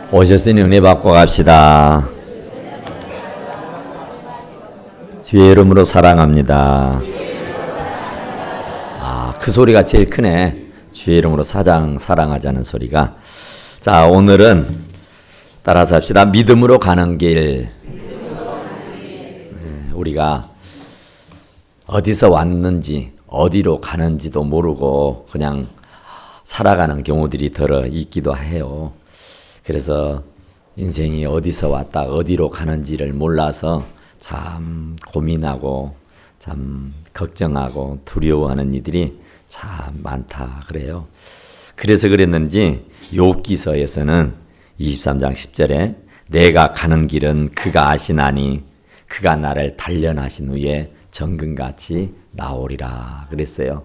오셨으니 은혜 받고 갑시다. 주의 이름으로 사랑합니다. 그 소리가 제일 크네. 주의 이름으로 사랑하자는 소리가. 자, 오늘은 따라서 합시다. 믿음으로 가는 길. 우리가 어디서 왔는지 어디로 가는지도 모르고 그냥 살아가는 경우들이 들어 있기도 해요. 그래서 인생이 어디서 왔다 어디로 가는지를 몰라서 참 고민하고 참 걱정하고 두려워하는 이들이 참 많다 그래요. 그래서 그랬는지 욥기서에서는 23장 10절에 내가 가는 길은 그가 아시나니 그가 나를 단련하신 후에 정금같이 나오리라 그랬어요.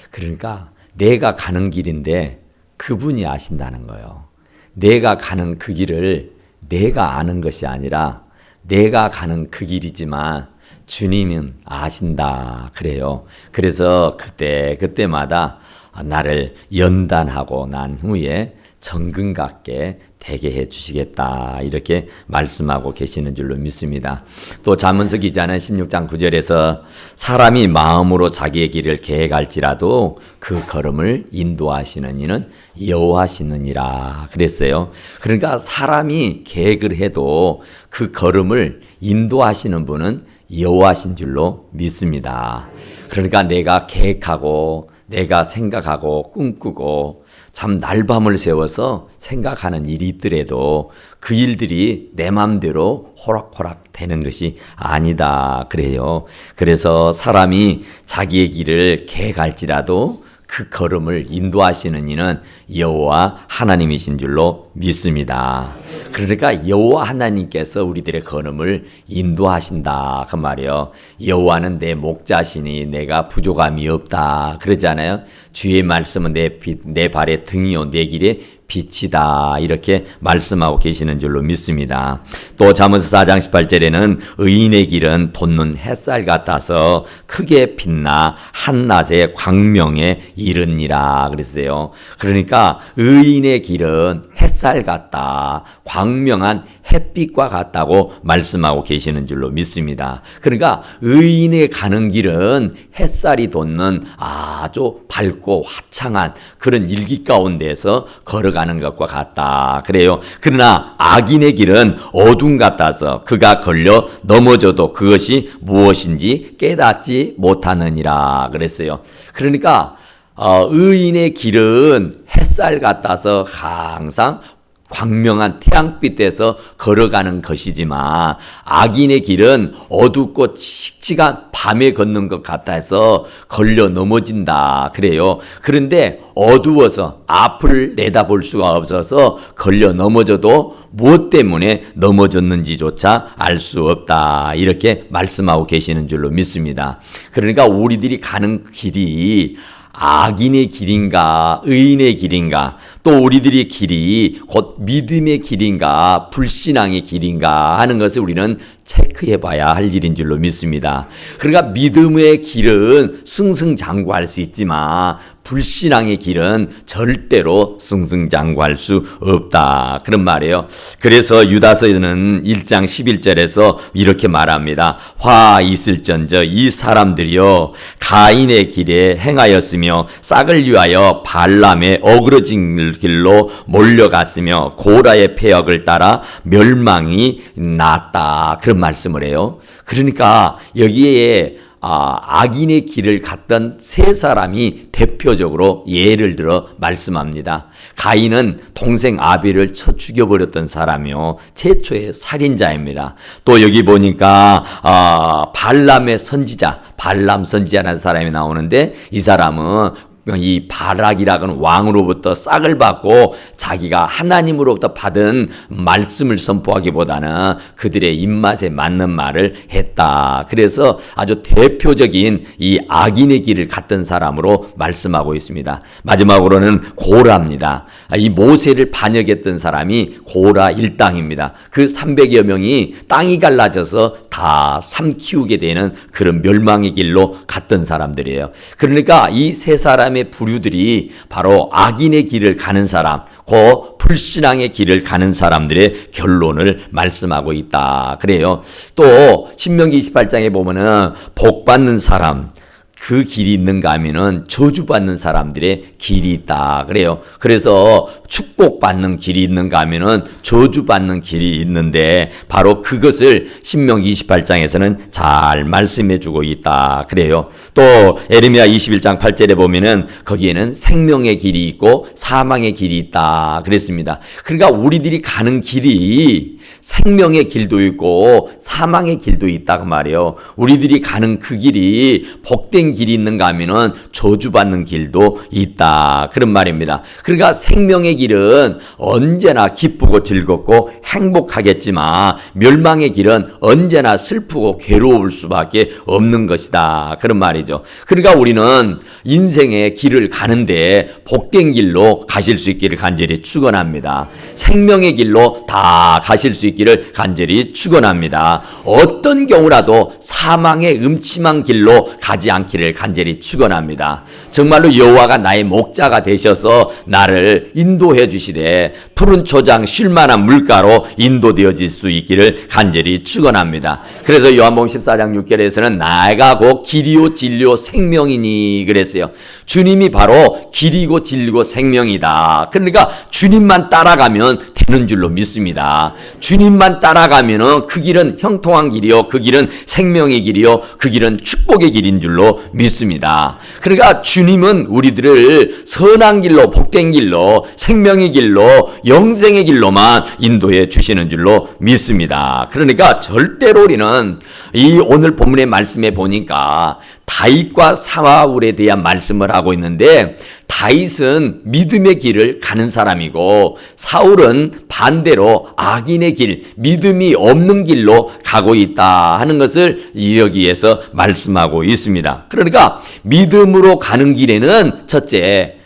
그러니까 내가 가는 길인데 그분이 아신다는 거예요. 내가 가는 그 길을 내가 아는 것이 아니라 내가 가는 그 길이지만 주님은 아신다 그래요. 그래서 그때마다 나를 연단하고 난 후에 정금 같게 되게 해 주시겠다 이렇게 말씀하고 계시는 줄로 믿습니다. 또 잠언서 기자는 16장 9절에서 사람이 마음으로 자기의 길을 계획할지라도 그 걸음을 인도하시는 이는 여호와시느니라 그랬어요. 그러니까 사람이 계획을 해도 그 걸음을 인도하시는 분은 여호와신 줄로 믿습니다. 그러니까 내가 계획하고 내가 생각하고 꿈꾸고 참 날밤을 새워서 생각하는 일이 있더라도 그 일들이 내 맘대로 호락호락 되는 것이 아니다 그래요. 그래서 사람이 자기의 길을 계획할지라도 그 걸음을 인도하시는 이는 여호와 하나님이신 줄로 믿습니다. 그러니까 여호와 하나님께서 우리들의 걸음을 인도하신다 그 말이에요. 여호와는 내 목자시니 내가 부족함이 없다 그러잖아요. 주의 말씀은 내 발의 등이요 내 길에 빛이다 이렇게 말씀하고 계시는 줄로 믿습니다. 또 잠언서 4장 18절에는 의인의 길은 돋는 햇살 같아서 크게 빛나 한낮의 광명에 이르니라 그랬어요. 그러니까 의인의 길은 햇살 같다, 광명한 햇빛과 같다고 말씀하고 계시는 줄로 믿습니다. 그러니까 의인의 가는 길은 햇살이 돋는 아주 밝고 화창한 그런 일기 가운데서 걸어가는 것과 같다 그래요. 그러나 악인의 길은 어둠 같아서 그가 걸려 넘어져도 그것이 무엇인지 깨닫지 못하느니라 그랬어요. 그러니까 의인의 길은 햇살 같아서 항상 광명한 태양빛에서 걸어가는 것이지만 악인의 길은 어둡고 칙칙한 밤에 걷는 것 같아서 걸려 넘어진다 그래요. 그런데 어두워서 앞을 내다볼 수가 없어서 걸려 넘어져도 무엇 때문에 넘어졌는지조차 알 수 없다 이렇게 말씀하고 계시는 줄로 믿습니다. 그러니까 우리들이 가는 길이 악인의 길인가 의인의 길인가 또 우리들의 길이 곧 믿음의 길인가 불신앙의 길인가 하는 것을 우리는 체크해 봐야 할 일인 줄로 믿습니다. 그러니까 믿음의 길은 승승장구할 수 있지만 불신앙의 길은 절대로 승승장구할 수 없다 그런 말이에요. 그래서 유다서는 1장 11절에서 이렇게 말합니다. 화 있을전저 이 사람들이여 가인의 길에 행하였으며 싹을 위하여 발람의 어그러진 길로 몰려갔으며 고라의 폐역을 따라 멸망이 났다 그런 말씀을 해요. 그러니까 여기에 악인의 길을 갔던 세 사람이 대표적으로 예를 들어 말씀합니다. 가인은 동생 아벨을 쳐 죽여버렸던 사람이요 최초의 살인자입니다. 또 여기 보니까 발람의 선지자 발람 선지자라는 사람이 나오는데 이 사람은 이 바락이라는 왕으로부터 싹을 받고 자기가 하나님으로부터 받은 말씀을 선포하기보다는 그들의 입맛에 맞는 말을 했다. 그래서 아주 대표적인 이 악인의 길을 갔던 사람으로 말씀하고 있습니다. 마지막으로는 고라입니다. 이 모세를 반역했던 사람이 고라 일당입니다. 그 300여 명이 땅이 갈라져서 다 삼키우게 되는 그런 멸망의 길로 갔던 사람들이에요. 그러니까 이 세 사람의 부류들이 바로 악인의 길을 가는 사람, 그 불신앙의 길을 가는 사람들의 결론을 말씀하고 있다. 그래요. 또 신명기 28장에 보면은 복 받는 사람, 그 길이 있는가 하면은 저주받는 사람들의 길이 있다. 그래요. 그래서 축복받는 길이 있는가 하면은 저주받는 길이 있는데 바로 그것을 신명기 28장에서는 잘 말씀해 주고 있다. 그래요. 또 에레미야 21장 8절에 보면은 거기에는 생명의 길이 있고 사망의 길이 있다. 그랬습니다. 그러니까 우리들이 가는 길이 생명의 길도 있고 사망의 길도 있다 그 말이에요. 우리들이 가는 그 길이 복된 길이 있는가 하면은 저주받는 길도 있다. 그런 말입니다. 그러니까 생명의 길은 언제나 기쁘고 즐겁고 행복하겠지만 멸망의 길은 언제나 슬프고 괴로울 수밖에 없는 것이다. 그런 말이죠. 그러니까 우리는 인생의 길을 가는데 복된 길로 가실 수 있기를 간절히 축원합니다. 생명의 길로 다 가실 수 있기를 간절히 축원합니다. 어떤 경우라도 사망의 음침한 길로 가지 않기를 간절히 축원합니다. 정말로 여호와가 나의 목자가 되셔서 나를 인도해 주시되 푸른 초장 쉴만한 물가로 인도되어질 수 있기를 간절히 축원합니다. 그래서 요한복음 14장 6절에서는 나가 곧 길이요 진리요 생명이니 그랬어요. 주님이 바로 길이고 진리고 생명이다. 그러니까 주님만 따라가면 되는 줄로 믿습니다. 주님만 따라가면은 그 길은 형통한 길이요, 그 길은 생명의 길이요, 그 길은 축복의 길인 줄로 믿습니다. 그러니까 주님은 우리들을 선한 길로, 복된 길로, 생명의 길로, 영생의 길로만 인도해 주시는 줄로 믿습니다. 그러니까 절대로 우리는 이 오늘 본문의 말씀에 보니까 다윗과 사울에 대한 말씀을 하고 있는데 다윗은 믿음의 길을 가는 사람이고 사울은 반대로 악인의 길, 믿음이 없는 길로 가고 있다 하는 것을 여기에서 말씀하고 있습니다. 그러니까 믿음으로 가는 길에는 첫째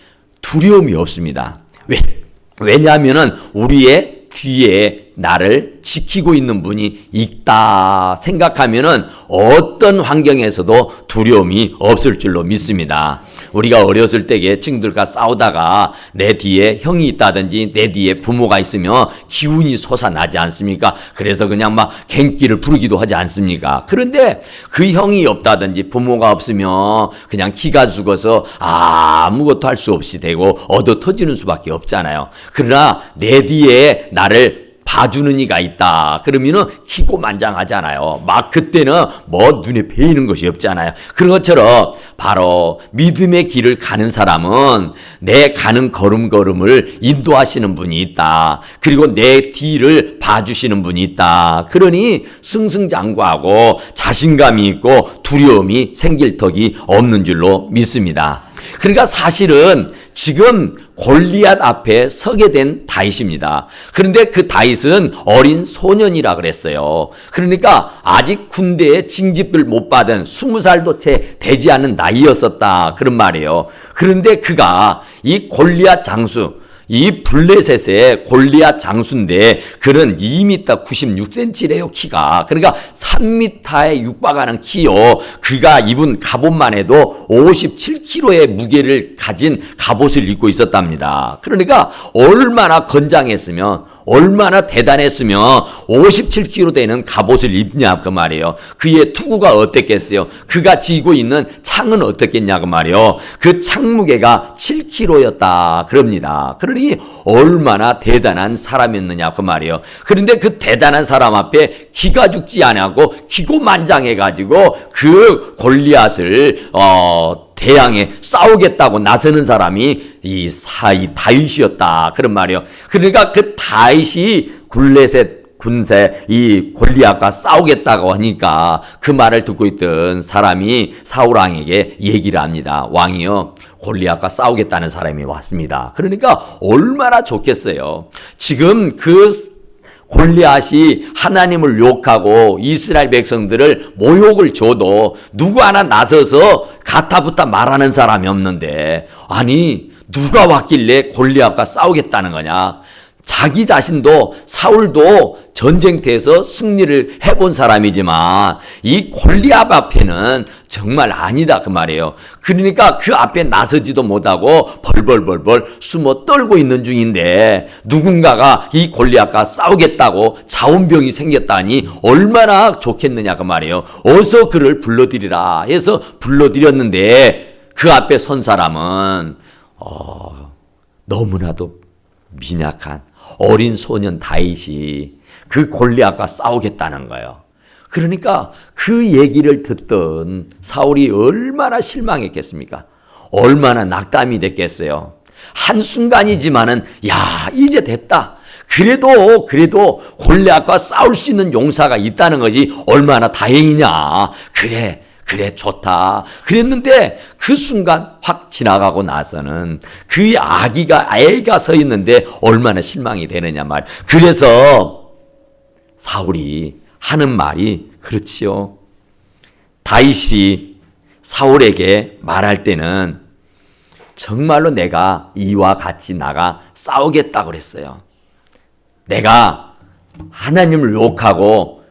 두려움이 없습니다. 왜냐하면 우리의 뒤에 나를 지키고 있는 분이 있다 생각하면은 어떤 환경에서도 두려움이 없을 줄로 믿습니다. 우리가 어렸을 때에 친구들과 싸우다가 내 뒤에 형이 있다든지 내 뒤에 부모가 있으면 기운이 솟아나지 않습니까? 그래서 그냥 막 갱기를 부르기도 하지 않습니까? 그런데 그 형이 없다든지 부모가 없으면 그냥 기가 죽어서 아무것도 할 수 없이 되고 얻어 터지는 수밖에 없잖아요. 그러나 내 뒤에 나를 봐주는 이가 있다. 그러면은 기고만장하잖아요. 막 그때는 뭐 눈에 베이는 것이 없잖아요. 그런 것처럼 바로 믿음의 길을 가는 사람은 내 가는 걸음걸음을 인도하시는 분이 있다. 그리고 내 뒤를 봐주시는 분이 있다. 그러니 승승장구하고 자신감이 있고 두려움이 생길 턱이 없는 줄로 믿습니다. 그러니까 사실은 지금 골리앗 앞에 서게 된 다윗입니다. 그런데 그 다윗은 어린 소년이라 그랬어요. 그러니까 아직 군대에 징집을 못 받은 20살도 채 되지 않은 나이였었다. 그런 말이에요. 그런데 그가 이 골리앗 장수, 이 블레셋의 골리앗 장수인데 그는 2m 96cm래요 키가. 그러니까 3m에 육박하는 키요. 그가 입은 갑옷만 해도 57kg의 무게를 가진 갑옷을 입고 있었답니다. 그러니까 얼마나 건장했으면 얼마나 대단했으면 57kg 되는 갑옷을 입냐 그 말이에요. 그의 투구가 어땠겠어요? 그가 쥐고 있는 창은 어떻겠냐 그 말이에요. 그 창무게가 7kg였다 그럽니다. 그러니 얼마나 대단한 사람이었느냐 그 말이에요. 그런데 그 대단한 사람 앞에 기가 죽지 않고 기고만장해가지고 그 골리앗을 대항해 싸우겠다고 나서는 사람이 이 다윗이었다 그런 말이에요. 그러니까 그 다윗이 블레셋 군세 이 골리앗과 싸우겠다고 하니까 그 말을 듣고 있던 사람이 사울 왕에게 얘기를 합니다. 왕이요, 골리앗과 싸우겠다는 사람이 왔습니다. 그러니까 얼마나 좋겠어요. 지금 그 골리앗이 하나님을 욕하고 이스라엘 백성들을 모욕을 줘도 누구 하나 나서서 가타부타 말하는 사람이 없는데 아니 누가 왔길래 골리앗과 싸우겠다는 거냐. 자기 자신도 사울도 전쟁터에서 승리를 해본 사람이지만 이 골리앗 앞에는 정말 아니다 그 말이에요. 그러니까 그 앞에 나서지도 못하고 벌벌벌벌 숨어 떨고 있는 중인데 누군가가 이 골리앗과 싸우겠다고 자원병이 생겼다니 얼마나 좋겠느냐 그 말이에요. 어서 그를 불러들이라 해서 불러들였는데 그 앞에 선 사람은 너무나도 미약한 어린 소년 다윗이 그 골리앗과 싸우겠다는 거예요. 그러니까 그 얘기를 듣던 사울이 얼마나 실망했겠습니까? 얼마나 낙담이 됐겠어요. 한순간이지만은 야 이제 됐다. 그래도 골리앗과 싸울 수 있는 용사가 있다는 것이 얼마나 다행이냐. 그래 좋다. 그랬는데 그 순간 확 지나가고 나서는 그 애가 서 있는데 얼마나 실망이 되느냐 말. 그래서 사울이 하는 말이 그렇지요. 다윗이 사울에게 말할 때는 정말로 내가 이와 같이 나가 싸우겠다고 그랬어요. 내가 하나님을 욕하고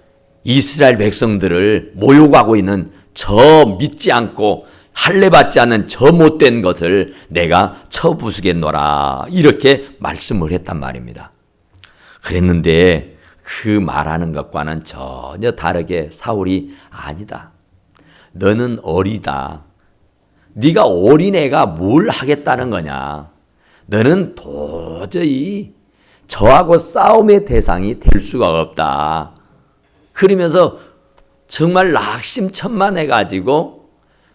이스라엘 백성들을 모욕하고 있는 저 믿지 않고 할례받지 않는 저 못된 것을 내가 쳐부수겠노라 이렇게 말씀을 했단 말입니다. 그랬는데 그 말하는 것과는 전혀 다르게 사울이 아니다. 너는 어리다. 네가 어린애가 뭘 하겠다는 거냐. 너는 도저히 저하고 싸움의 대상이 될 수가 없다. 그러면서 정말 낙심천만해가지고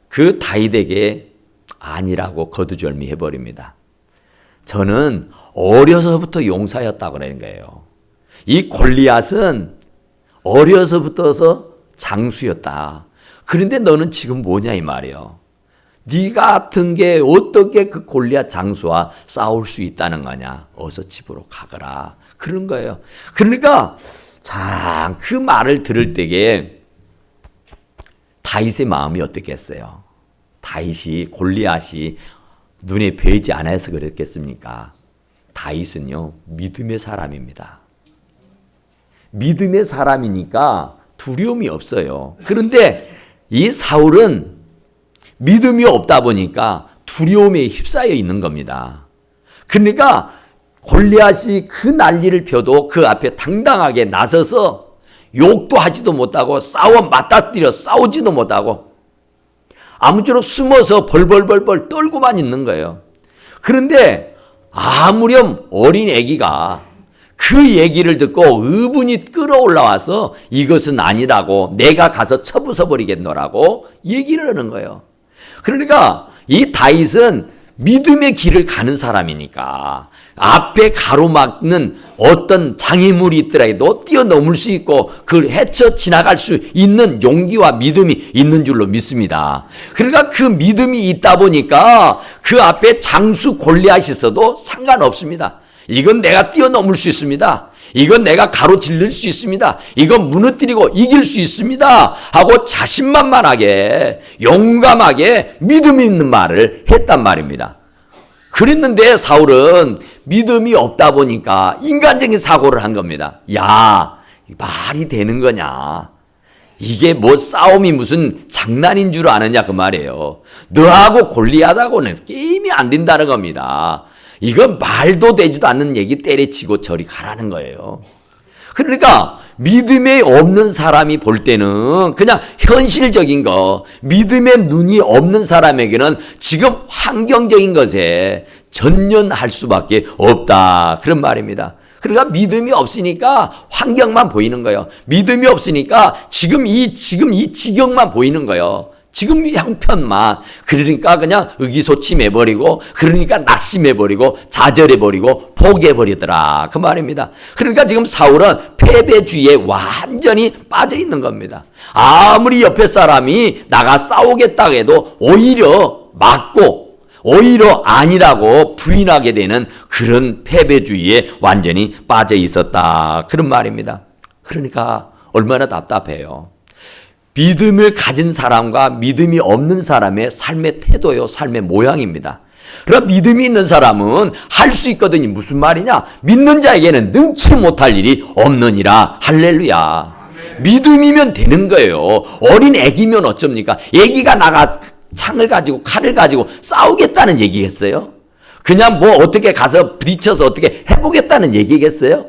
그 다윗에게 아니라고 거두절미해버립니다. 저는 어려서부터 용사였다고 그러는 거예요. 이 골리앗은 어려서부터서 장수였다. 그런데 너는 지금 뭐냐 이 말이에요. 네 같은 게 어떻게 그 골리앗 장수와 싸울 수 있다는 거냐. 어서 집으로 가거라. 그런 거예요. 그러니까 참 그 말을 들을 때에 다윗의 마음이 어떻겠어요? 다윗이 골리앗이 눈에 뵈지 않아서 그랬겠습니까? 다윗은요 믿음의 사람입니다. 믿음의 사람이니까 두려움이 없어요. 그런데 이 사울은 믿음이 없다 보니까 두려움에 휩싸여 있는 겁니다. 그러니까 골리앗이 그 난리를 펴도 그 앞에 당당하게 나서서 욕도 하지도 못하고 맞닥뜨려 싸우지도 못하고 아무쪼록 숨어서 벌벌벌벌 떨고만 있는 거예요. 그런데 아무렴 어린 애기가 그 얘기를 듣고 의분이 끌어올라와서 이것은 아니라고 내가 가서 쳐부숴버리겠노라고 얘기를 하는 거예요. 그러니까 이 다윗은 믿음의 길을 가는 사람이니까 앞에 가로막는 어떤 장애물이 있더라도 뛰어넘을 수 있고 그걸 헤쳐 지나갈 수 있는 용기와 믿음이 있는 줄로 믿습니다. 그러니까 그 믿음이 있다 보니까 그 앞에 장수 골리앗이 있어도 상관없습니다. 이건 내가 뛰어넘을 수 있습니다. 이건 내가 가로질릴 수 있습니다. 이건 무너뜨리고 이길 수 있습니다. 하고 자신만만하게 용감하게 믿음 있는 말을 했단 말입니다. 그랬는데 사울은 믿음이 없다 보니까 인간적인 사고를 한 겁니다. 야, 말이 되는 거냐? 이게 뭐 싸움이 무슨 장난인 줄 아느냐 그 말이에요. 너하고 골리앗하고는 게임이 안 된다는 겁니다. 이건 말도 되지도 않는 얘기 때려치고 저리 가라는 거예요. 그러니까 믿음이 없는 사람이 볼 때는 그냥 현실적인 거, 믿음의 눈이 없는 사람에게는 지금 환경적인 것에 전념할 수밖에 없다. 그런 말입니다. 그러니까 믿음이 없으니까 환경만 보이는 거예요. 믿음이 없으니까 지금 이 지경만 보이는 거예요. 지금 이 형편만. 그러니까 그냥 의기소침해버리고 그러니까 낙심해버리고 좌절해버리고 포기해버리더라 그 말입니다. 그러니까 지금 사울은 패배주의에 완전히 빠져있는 겁니다. 아무리 옆에 사람이 나가 싸우겠다고 해도 오히려 맞고 오히려 아니라고 부인하게 되는 그런 패배주의에 완전히 빠져있었다 그런 말입니다. 그러니까 얼마나 답답해요. 믿음을 가진 사람과 믿음이 없는 사람의 삶의 태도요, 삶의 모양입니다. 그러나 믿음이 있는 사람은 할 수 있거든요. 무슨 말이냐? 믿는 자에게는 능치 못할 일이 없느니라. 할렐루야. 믿음이면 되는 거예요. 어린 애기면 어쩝니까? 애기가 나가 창을 가지고 칼을 가지고 싸우겠다는 얘기겠어요? 그냥 뭐 어떻게 가서 부딪혀서 어떻게 해보겠다는 얘기겠어요?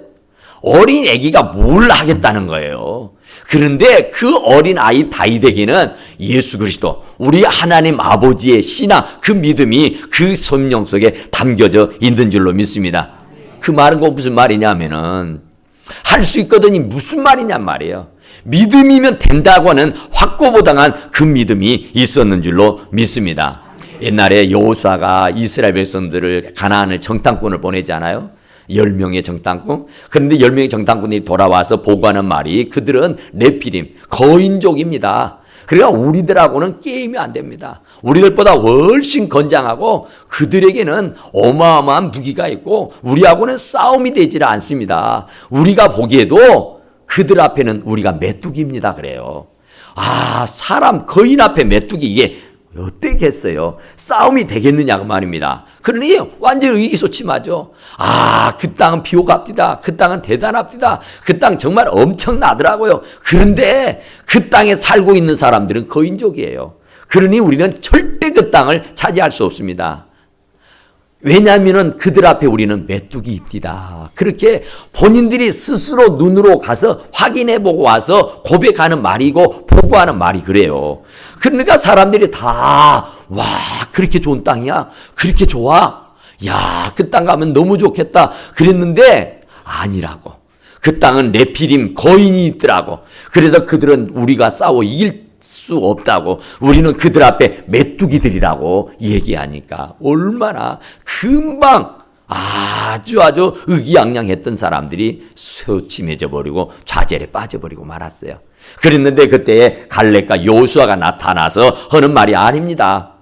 어린 애기가 뭘 하겠다는 거예요. 그런데 그 어린 아이 다윗에게는 예수 그리스도, 우리 하나님 아버지의 신앙, 그 믿음이 그 성령 속에 담겨져 있는 줄로 믿습니다. 그 말은 꼭 무슨 말이냐면은 할 수 있거든이 무슨 말이냔 말이에요. 믿음이면 된다고 하는 확고부당한 그 믿음이 있었는 줄로 믿습니다. 옛날에 여호수아가 이스라엘 백성들을 가나안을 정탐꾼을 보내잖아요. 10명의 정탐꾼. 그런데 10명의 정탐꾼이 돌아와서 보고하는 말이 그들은 네피림, 거인족입니다. 그러니까 우리들하고는 게임이 안 됩니다. 우리들보다 훨씬 건장하고 그들에게는 어마어마한 무기가 있고 우리하고는 싸움이 되질 않습니다. 우리가 보기에도 그들 앞에는 우리가 메뚜기입니다. 그래요. 아, 사람 거인 앞에 메뚜기 이게 어떻겠어요? 싸움이 되겠느냐 그 말입니다. 그러니 완전 의기소침하죠. 아, 그 땅은 비호갑디다. 그 땅은 대단합디다. 그 땅 정말 엄청나더라고요. 그런데 그 땅에 살고 있는 사람들은 거인족이에요. 그러니 우리는 절대 그 땅을 차지할 수 없습니다. 왜냐하면 그들 앞에 우리는 메뚜기입니다. 그렇게 본인들이 스스로 눈으로 가서 확인해보고 와서 고백하는 말이고 보고하는 말이 그래요. 그러니까 사람들이 다 와, 그렇게 좋은 땅이야? 그렇게 좋아? 야, 그 땅 가면 너무 좋겠다 그랬는데 아니라고. 그 땅은 네피림 거인이 있더라고. 그래서 그들은 우리가 싸워 이길 수 없다고, 우리는 그들 앞에 메뚜기들이라고 얘기하니까 얼마나 금방 아주 의기양양했던 사람들이 소침해져 버리고 좌절에 빠져버리고 말았어요. 그랬는데 그때에 갈렙과 여호수아가 나타나서 하는 말이 아닙니다.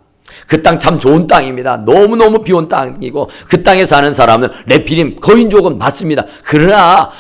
그 땅 참 좋은 땅입니다. 너무너무 비온 땅이고 그 땅에 사는 사람은 네피림 거인족은 맞습니다. 그러나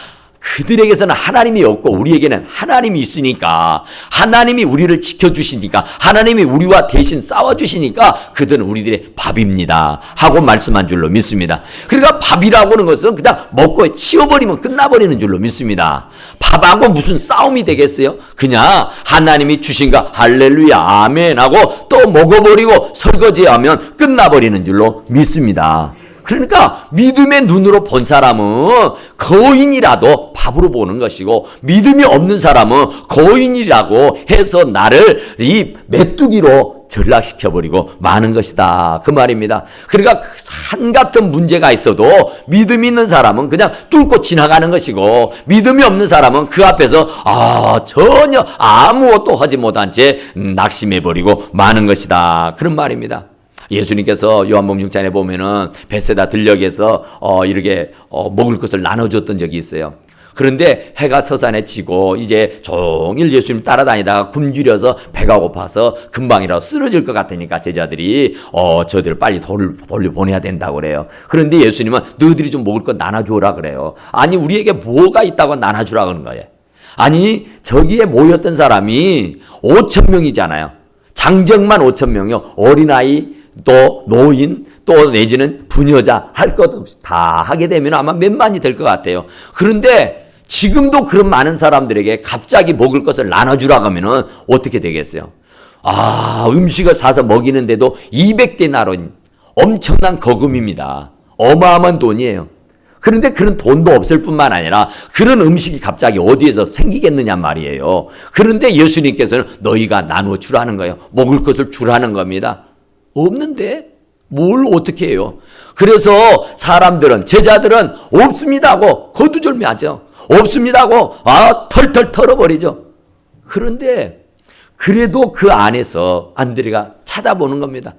그들에게서는 하나님이 없고 우리에게는 하나님이 있으니까, 하나님이 우리를 지켜주시니까, 하나님이 우리와 대신 싸워주시니까 그들은 우리들의 밥입니다 하고 말씀한 줄로 믿습니다. 그러니까 밥이라고 하는 것은 그냥 먹고 치워버리면 끝나버리는 줄로 믿습니다. 밥하고 무슨 싸움이 되겠어요? 그냥 하나님이 주신 거 할렐루야 아멘 하고 또 먹어버리고 설거지하면 끝나버리는 줄로 믿습니다. 그러니까 믿음의 눈으로 본 사람은 거인이라도 밥으로 보는 것이고, 믿음이 없는 사람은 거인이라고 해서 나를 이 메뚜기로 전락시켜버리고 마는 것이다 그 말입니다. 그러니까 산 같은 문제가 있어도 믿음 있는 사람은 그냥 뚫고 지나가는 것이고, 믿음이 없는 사람은 그 앞에서 전혀 아무것도 하지 못한 채 낙심해버리고 마는 것이다 그런 말입니다. 예수님께서 요한복음 6장에 보면은 벳세다 들녘에서 이렇게 먹을 것을 나눠줬던 적이 있어요. 그런데 해가 서산에 지고 이제 종일 예수님 따라다니다가 굶주려서 배가 고파서 금방이라도 쓰러질 것 같으니까 제자들이 저들 빨리 돌려보내야 된다고 그래요. 그런데 예수님은 너희들이 좀 먹을 거 나눠주라 그래요. 아니, 우리에게 뭐가 있다고 나눠주라 그러는 거예요. 아니, 저기에 모였던 사람이 5,000명이잖아요. 장정만 5,000명이요. 어린아이, 또 노인, 또 내지는 부녀자 할 것 없이 다 하게 되면 아마 몇만이 될 것 같아요. 그런데 지금도 그런 많은 사람들에게 갑자기 먹을 것을 나눠주라고 하면은 어떻게 되겠어요? 음식을 사서 먹이는데도 200데나론, 엄청난 거금입니다. 어마어마한 돈이에요. 그런데 그런 돈도 없을 뿐만 아니라 그런 음식이 갑자기 어디에서 생기겠느냐 말이에요. 그런데 예수님께서는 너희가 나누어 주라는 거예요. 먹을 것을 주라는 겁니다. 없는데 뭘 어떻게 해요? 그래서 사람들은, 제자들은 없습니다 하고 거두절미하죠. 없습니다 하고 털털 털어버리죠. 그런데 그래도 그 안에서 안드레가 찾아보는 겁니다.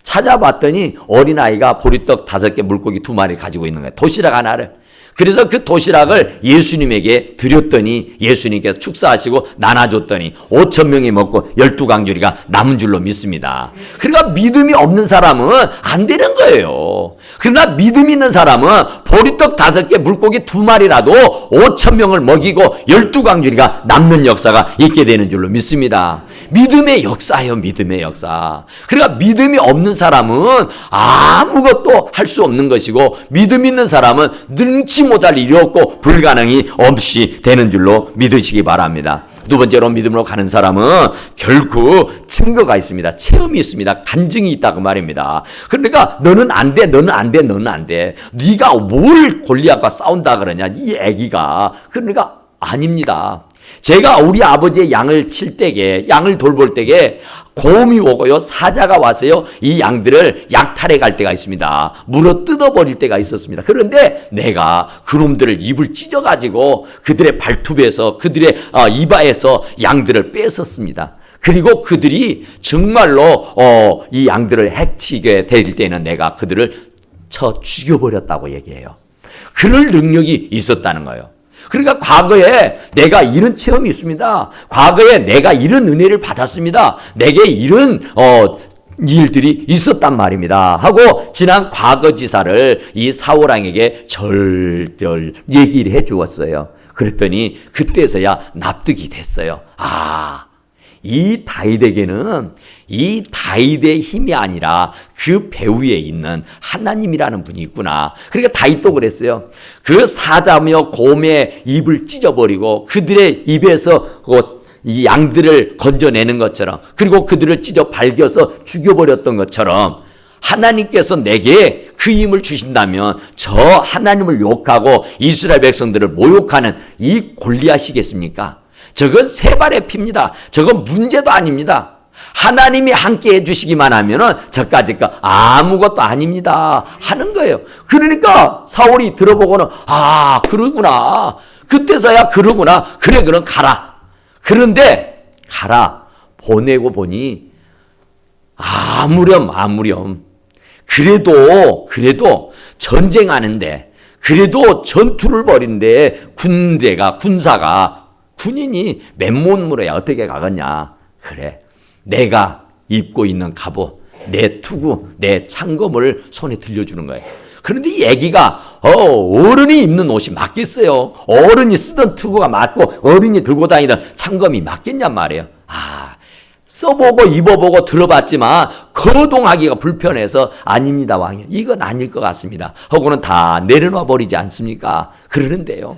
찾아봤더니 어린아이가 보리떡 5개, 물고기 2마리 가지고 있는 거예요. 도시락 하나를. 그래서 그 도시락을 예수님에게 드렸더니 예수님께서 축사하시고 나눠줬더니 5,000명이 먹고 12강줄이가 남은 줄로 믿습니다. 그러니까 믿음이 없는 사람은 안 되는 거예요. 그러나 믿음 있는 사람은 보리떡 5개, 물고기 2마리라도 5,000명을 먹이고 12강줄이가 남는 역사가 있게 되는 줄로 믿습니다. 믿음의 역사예요, 믿음의 역사. 그러니까 믿음이 없는 사람은 아무것도 할 수 없는 것이고, 믿음 있는 사람은 능치 못할 일이 없고 불가능이 없이 되는 줄로 믿으시기 바랍니다. 두 번째로 믿음으로 가는 사람은 결국 증거가 있습니다. 체험이 있습니다. 간증이 있다 그 말입니다. 그러니까 너는 안 돼, 너는 안 돼, 너는 안 돼. 네가 뭘 골리앗과 싸운다 그러냐 이 애기가. 그러니까 아닙니다. 제가 우리 아버지의 양을 칠 때에, 양을 돌볼 때에 곰이 오고요, 사자가 와서요, 이 양들을 약탈해 갈 때가 있습니다. 물어 뜯어버릴 때가 있었습니다. 그런데 내가 그놈들을 입을 찢어가지고 그들의 발톱에서, 그들의 이바에서 양들을 뺏었습니다. 그리고 그들이 정말로 이 양들을 해치게 될 때는 내가 그들을 쳐 죽여버렸다고 얘기해요. 그럴 능력이 있었다는 거예요. 그러니까 과거에 내가 이런 체험이 있습니다. 과거에 내가 이런 은혜를 받았습니다. 내게 이런 일들이 있었단 말입니다. 하고 지난 과거지사를 이 사울왕에게 절절 얘기를 해 주었어요. 그랬더니 그때서야 납득이 됐어요. 이 다윗에게는 이 다윗의 힘이 아니라 그 배후에 있는 하나님이라는 분이 있구나. 그러니까 다윗도 그랬어요. 그 사자며 곰의 입을 찢어버리고 그들의 입에서 이 양들을 건져내는 것처럼, 그리고 그들을 찢어 발겨서 죽여버렸던 것처럼 하나님께서 내게 그 힘을 주신다면 저 하나님을 욕하고 이스라엘 백성들을 모욕하는 이 골리앗이겠습니까? 저건 세 발의 피입니다. 저건 문제도 아닙니다. 하나님이 함께 해주시기만 하면은 저까지 거 아무것도 아닙니다 하는 거예요. 그러니까 사울이 들어보고는 그러구나. 그때서야 그러구나. 그래 그럼 가라. 그런데 가라 보내고 보니 아무렴 그래도 전쟁하는데, 그래도 전투를 벌이는데 군인이 맨몸 물어야 어떻게 가겠냐. 그래, 내가 입고 있는 갑옷, 내 투구, 내 창검을 손에 들려주는 거예요. 그런데 이 애기가 어른이 입는 옷이 맞겠어요? 어른이 쓰던 투구가 맞고 어른이 들고 다니던 창검이 맞겠냔 말이에요. 써보고 입어보고 들어봤지만 거동하기가 불편해서 아닙니다 왕이요, 이건 아닐 것 같습니다 하고는 다 내려놔 버리지 않습니까? 그러는데요,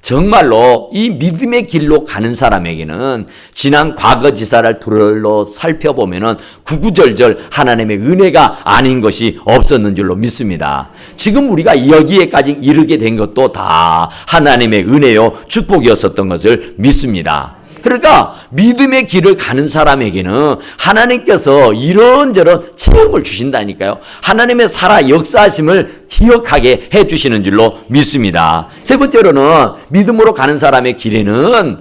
정말로 이 믿음의 길로 가는 사람에게는 지난 과거지사를 둘러 살펴보면은 구구절절 하나님의 은혜가 아닌 것이 없었는 줄로 믿습니다. 지금 우리가 여기에까지 이르게 된 것도 다 하나님의 은혜요 축복이었었던 것을 믿습니다. 그러니까 믿음의 길을 가는 사람에게는 하나님께서 이런저런 체험을 주신다니까요. 하나님의 살아 역사하심을 기억하게 해주시는 줄로 믿습니다. 세 번째로는 믿음으로 가는 사람의 길에는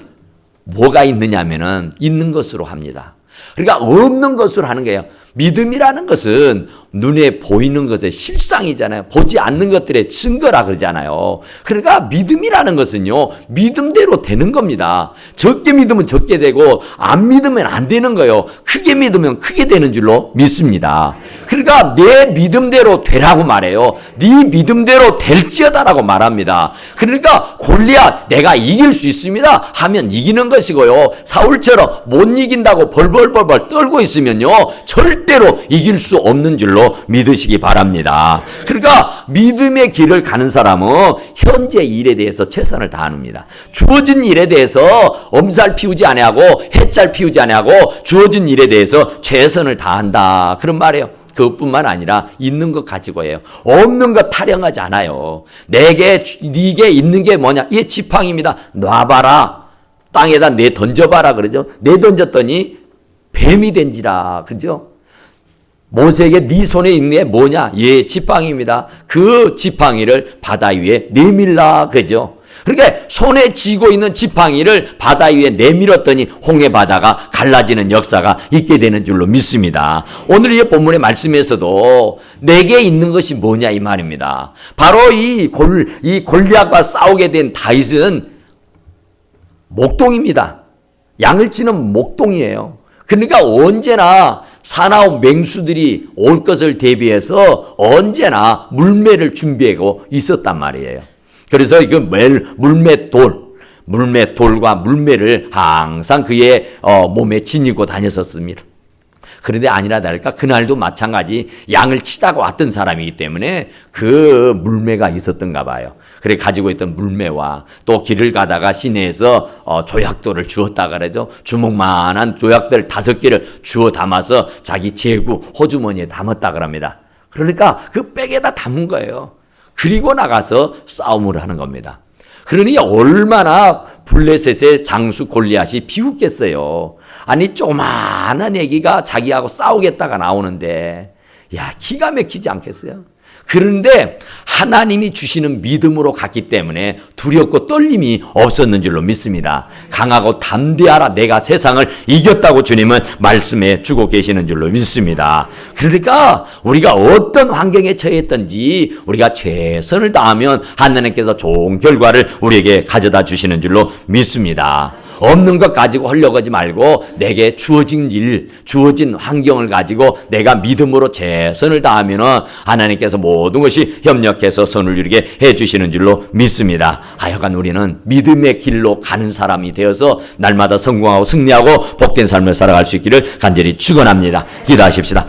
뭐가 있느냐면은 있는 것으로 합니다. 그러니까 없는 것으로 하는 거예요. 믿음이라는 것은 눈에 보이는 것의 실상이잖아요. 보지 않는 것들의 증거라 그러잖아요. 그러니까 믿음이라는 것은요, 믿음대로 되는 겁니다. 적게 믿으면 적게 되고 안 믿으면 안 되는 거예요. 크게 믿으면 크게 되는 줄로 믿습니다. 그러니까 내 믿음대로 되라고 말해요. 네 믿음대로 될지어다라고 말합니다. 그러니까 골리앗 내가 이길 수 있습니다 하면 이기는 것이고요, 사울처럼 못 이긴다고 벌벌벌벌 떨고 있으면요 절대로 이길 수 없는 줄로 믿으시기 바랍니다. 그러니까 믿음의 길을 가는 사람은 현재 일에 대해서 최선을 다합니다. 주어진 일에 대해서 엄살 피우지 아니하고 해짤 피우지 아니하고 주어진 일에 대해서 최선을 다한다 그런 말이에요. 그것뿐만 아니라 있는 것 가지고 해요. 없는 것 타령하지 않아요. 네게 있는 게 뭐냐, 이게 지팡이입니다. 놔봐라, 땅에다 내 던져봐라 그러죠. 내 던졌더니 뱀이 된지라 그러죠. 모세에게 네 손에 있는 게 뭐냐? 예, 지팡이입니다. 그 지팡이를 바다 위에 내밀라 그죠. 그러니까 손에 쥐고 있는 지팡이를 바다 위에 내밀었더니 홍해 바다가 갈라지는 역사가 있게 되는 줄로 믿습니다. 오늘 이 본문의 말씀에서도 내게 있는 것이 뭐냐 이 말입니다. 바로 이 골리앗과 싸우게 된 다윗은 목동입니다. 양을 치는 목동이에요. 그러니까 언제나 사나운 맹수들이 올 것을 대비해서 언제나 물매를 준비하고 있었단 말이에요. 그래서 그 물매돌과 물매를 항상 그의 몸에 지니고 다녔었습니다. 그런데 아니나 다를까 그날도 마찬가지 양을 치다가 왔던 사람이기 때문에 그 물매가 있었던가 봐요. 그래 가지고 있던 물매와 또 길을 가다가 시내에서 조약돌을 주었다 그러죠. 주먹만한 조약들 5개를 주워 담아서 자기 제구 호주머니에 담았다 그럽니다. 그러니까 그 백에다 담은 거예요. 그리고 나가서 싸움을 하는 겁니다. 그러니 얼마나 블레셋의 장수 골리앗이 비웃겠어요. 아니 조그마한 애기가 자기하고 싸우겠다가 나오는데 야 기가 막히지 않겠어요? 그런데 하나님이 주시는 믿음으로 갔기 때문에 두렵고 떨림이 없었는 줄로 믿습니다. 강하고 담대하라 내가 세상을 이겼다고 주님은 말씀해 주고 계시는 줄로 믿습니다. 그러니까 우리가 어떤 환경에 처했든지 우리가 최선을 다하면 하나님께서 좋은 결과를 우리에게 가져다 주시는 줄로 믿습니다. 없는 것 가지고 하려고 하지 말고 내게 주어진 일, 주어진 환경을 가지고 내가 믿음으로 최선을 다하면 하나님께서 모든 것이 협력해서 선을 이루게 해주시는 줄로 믿습니다. 하여간 우리는 믿음의 길로 가는 사람이 되어서 날마다 성공하고 승리하고 복된 삶을 살아갈 수 있기를 간절히 축원합니다. 기도하십시다.